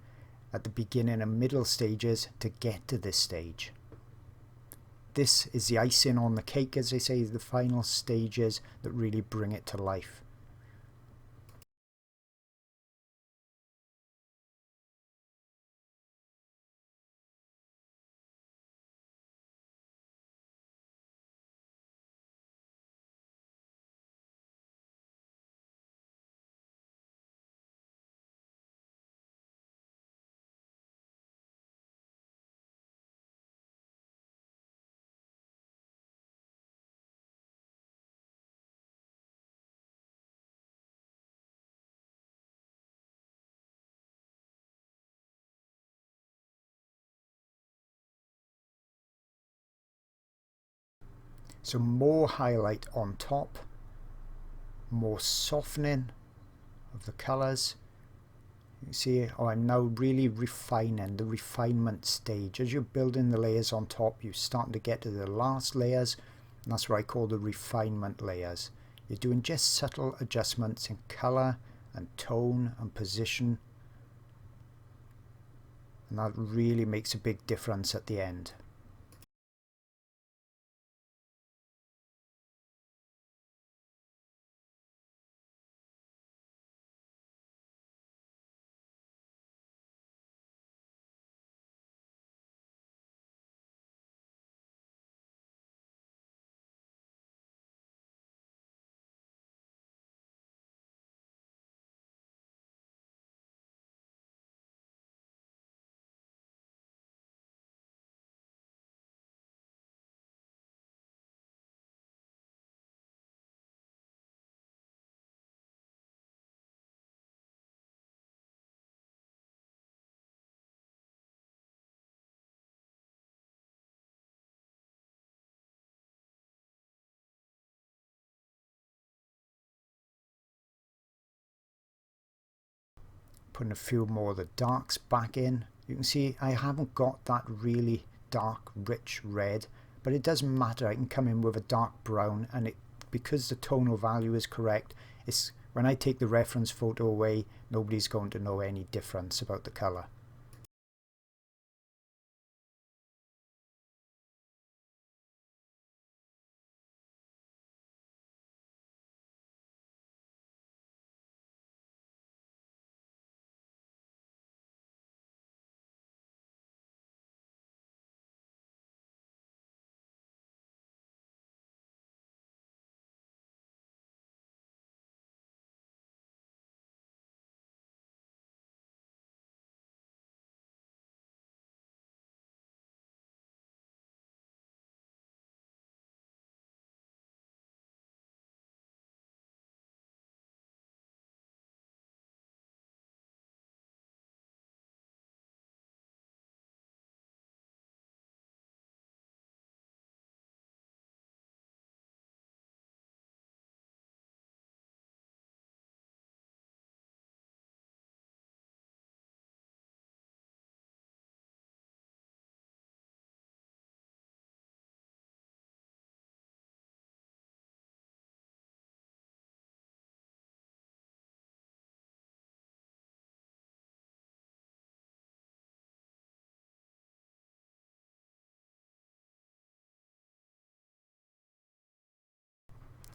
at the beginning and middle stages to get to this stage. This is the icing on the cake, as they say, the final stages that really bring it to life. So more highlight on top, more softening of the colours, You see, oh, I'm now really refining the refinement stage. As you're building the layers on top, you're starting to get to the last layers, and that's what I call the refinement layers. You're doing just subtle adjustments in color and tone and position, and that really makes a big difference at the end. Putting a few more of the darks back in. You can see I haven't got that really dark, rich red, but it doesn't matter. I can come in with a dark brown, and because the tonal value is correct, when I take the reference photo away, nobody's going to know any difference about the color.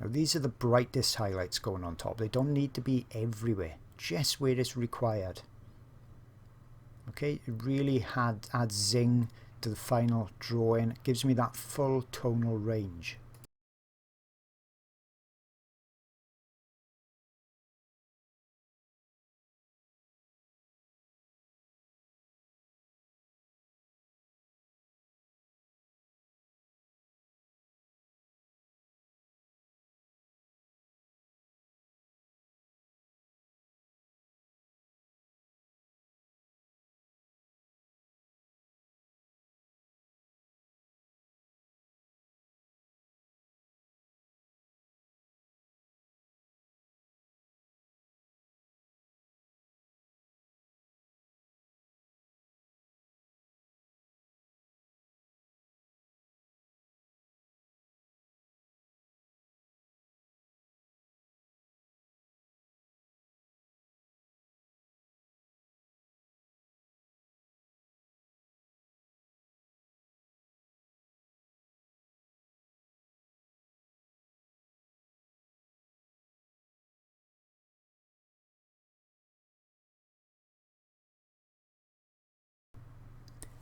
Now these are the brightest highlights going on top. They don't need to be everywhere, just where it's required. Okay, it really adds zing to the final drawing. It gives me that full tonal range.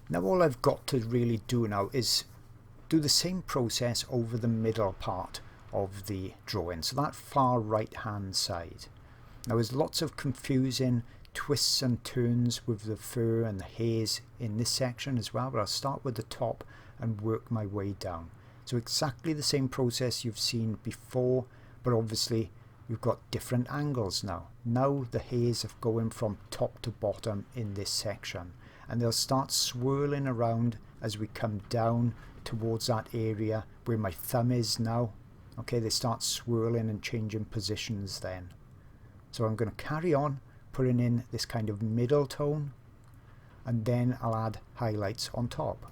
Now all I've got to really do now is do the same process over the middle part of the drawing, so that far right hand side. Now there's lots of confusing twists and turns with the fur and the haze in this section as well, but I'll start with the top and work my way down. So exactly the same process you've seen before, but obviously we've got different angles now. Now the haze is going from top to bottom in this section, and they'll start swirling around as we come down towards that area where my thumb is now. Okay, they start swirling and changing positions then. So I'm going to carry on putting in this kind of middle tone, and then I'll add highlights on top.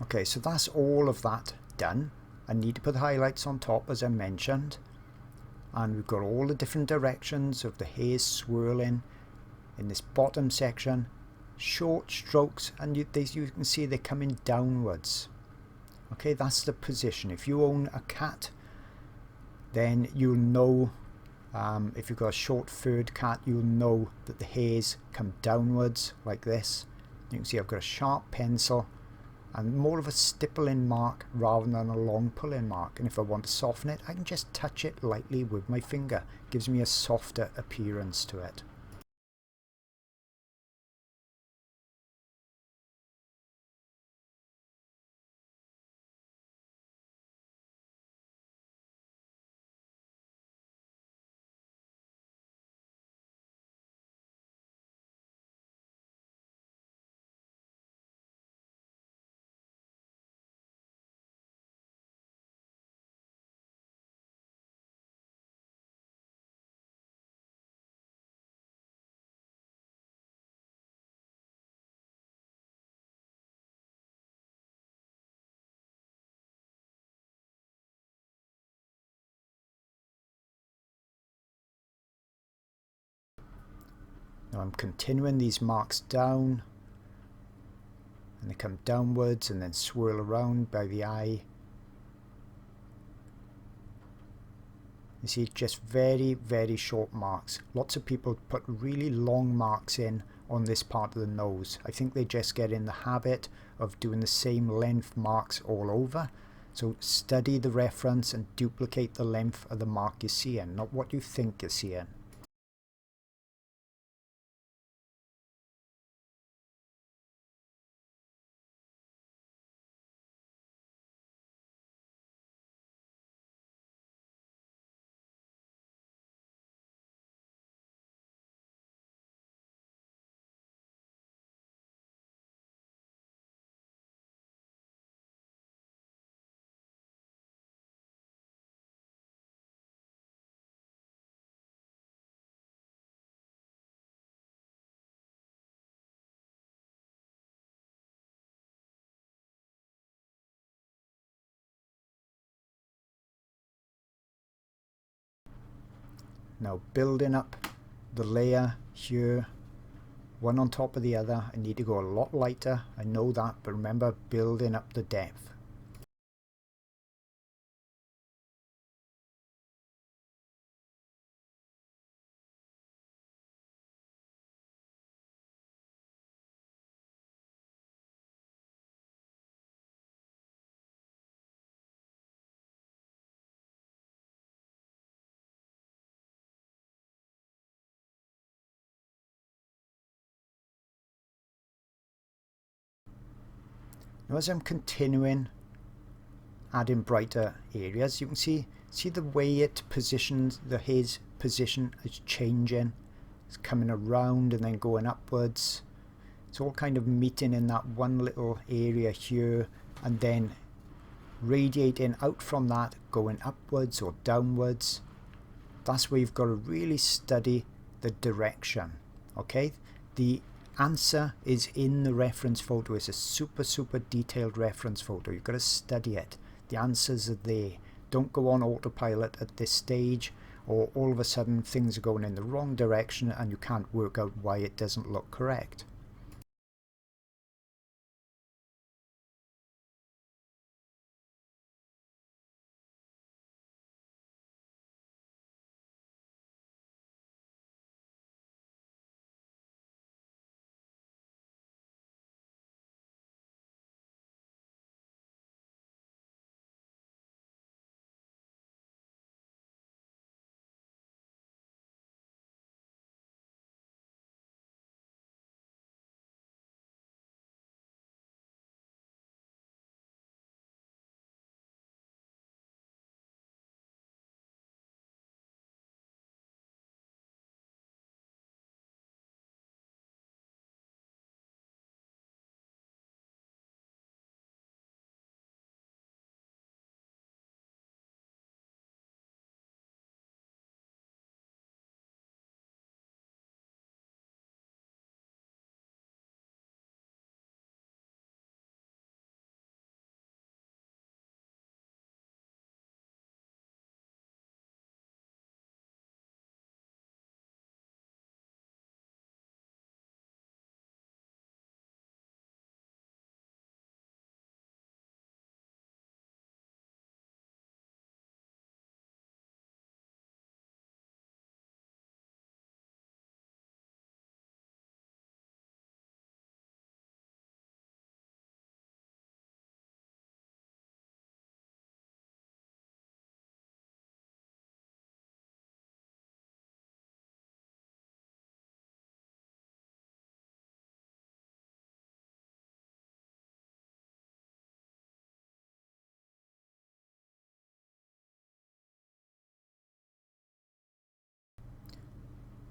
Okay, so that's all of that done. I need to put the highlights on top, as I mentioned, and we've got all the different directions of the haze swirling in this bottom section. Short strokes, and you can see they're coming downwards. Okay, that's the position. If you own a cat, then you'll know, if you've got a short furred cat, you'll know that the haze come downwards like this. You can see I've got a sharp pencil and more of a stippling mark rather than a long pull-in mark. And if I want to soften it, I can just touch it lightly with my finger. It gives me a softer appearance to it. Now I'm continuing these marks down, and they come downwards and then swirl around by the eye. You see, just very, very short marks. Lots of people put really long marks in on this part of the nose. I think they just get in the habit of doing the same length marks all over. So study the reference and duplicate the length of the mark you're seeing, not what you think you're seeing. Now building up the layer here, one on top of the other. I need to go a lot lighter, I know that, but remember, building up the depth. Now as I'm continuing adding brighter areas, you can see the way it positions, the haze position is changing. It's coming around and then going upwards. It's all kind of meeting in that one little area here and then radiating out from that, going upwards or downwards. That's where you've got to really study the direction. Okay, the answer is in the reference photo. It's a super detailed reference photo. You've got to study it. The answers are there. Don't go on autopilot at this stage, or all of a sudden things are going in the wrong direction and you can't work out why it doesn't look correct.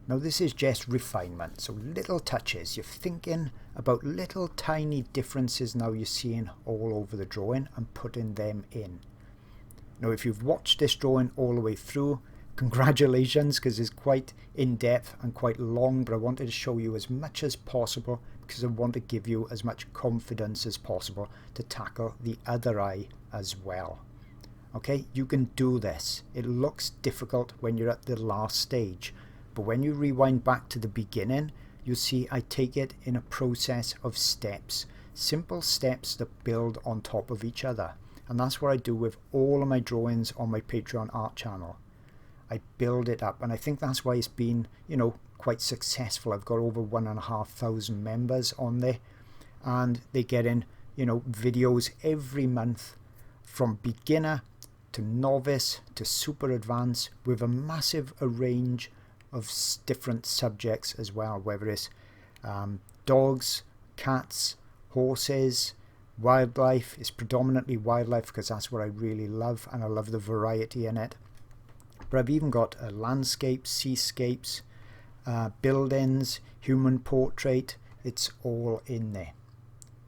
Now this is just refinement, so little touches. You're thinking about little tiny differences now you're seeing all over the drawing and putting them in. Now if you've watched this drawing all the way through, congratulations, because it's quite in-depth and quite long, but I wanted to show you as much as possible because I want to give you as much confidence as possible to tackle the other eye as well. Okay, you can do this. It looks difficult when you're at the last stage, but when you rewind back to the beginning, you'll see I take it in a process of steps, simple steps that build on top of each other. And that's what I do with all of my drawings on my Patreon art channel. I build it up, and I think that's why it's been, you know, quite successful. I've got over 1,500 members on there, and they're getting, you know, videos every month from beginner to novice to super advanced with a massive range of different subjects as well, whether it's dogs, cats, horses, wildlife. It's predominantly wildlife because that's what I really love, and I love the variety in it. But I've even got landscapes, seascapes, buildings, human portrait. It's all in there.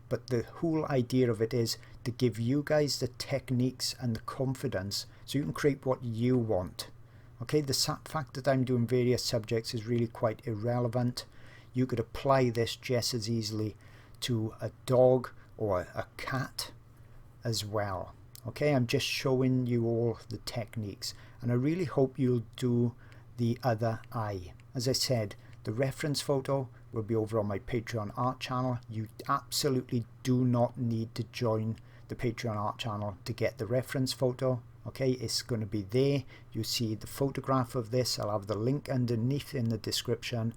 But the whole idea of it is to give you guys the techniques and the confidence so you can create what you want. Okay, the fact that I'm doing various subjects is really quite irrelevant. You could apply this just as easily to a dog or a cat as well. Okay, I'm just showing you all the techniques, and I really hope you'll do the other eye. As I said, the reference photo will be over on my Patreon art channel. You absolutely do not need to join the Patreon art channel to get the reference photo. Okay, it's going to be there. You see the photograph of this. I'll have the link underneath in the description,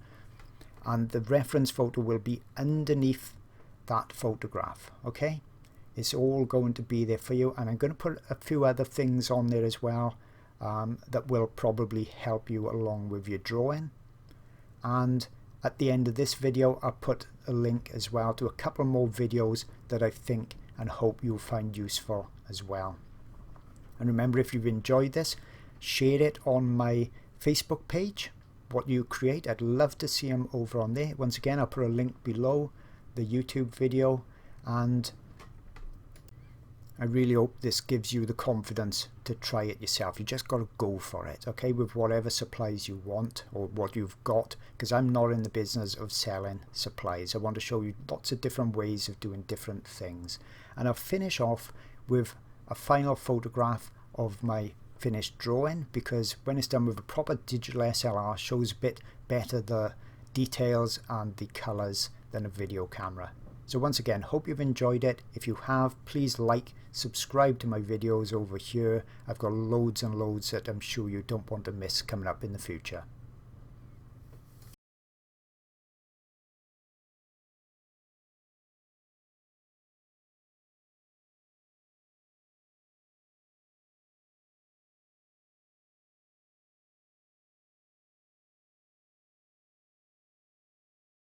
and the reference photo will be underneath that photograph. Okay, it's all going to be there for you, and I'm going to put a few other things on there as well that will probably help you along with your drawing. And at the end of this video, I'll put a link as well to a couple more videos that I think and hope you'll find useful as well. And remember, if you've enjoyed this, share it on my Facebook page, what you create. I'd love to see them over on there. Once again, I'll put a link below the YouTube video, and I really hope this gives you the confidence to try it yourself. You just got to go for it, okay, with whatever supplies you want or what you've got, because I'm not in the business of selling supplies. I want to show you lots of different ways of doing different things. And I'll finish off with a final photograph of my finished drawing, because when it's done with a proper digital SLR, shows a bit better the details and the colors than a video camera. So once again, hope you've enjoyed it. If you have, please like, subscribe to my videos over here. I've got loads and loads that I'm sure you don't want to miss coming up in the future.